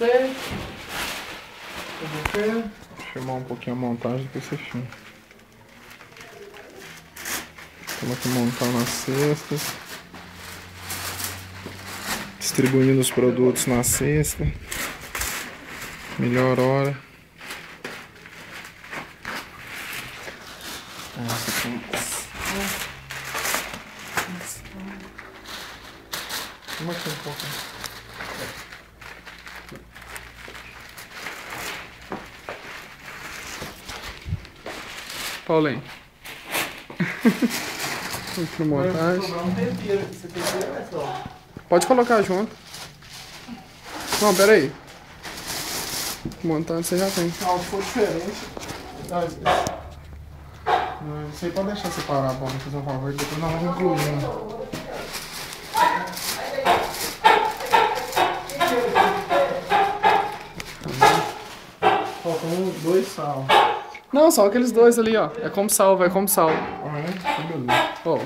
você. Filmar um pouquinho a montagem, depois você filma. Estamos aqui montando as cestas. Distribuindo os produtos na cesta. Melhor hora. Vamos aqui um pouco. Paulinho. Aqui montagem. Pode colocar junto. Não, pera aí. Montando você já tem. Não, se for diferente. Isso aí pode deixar separado, Paulo, fazer um favor, depois nós vamos incluindo. Faltam 2 sal. Não, só aqueles 2 ali, ó. É como sal, vai como sal. Ah, é? Beleza. Ó.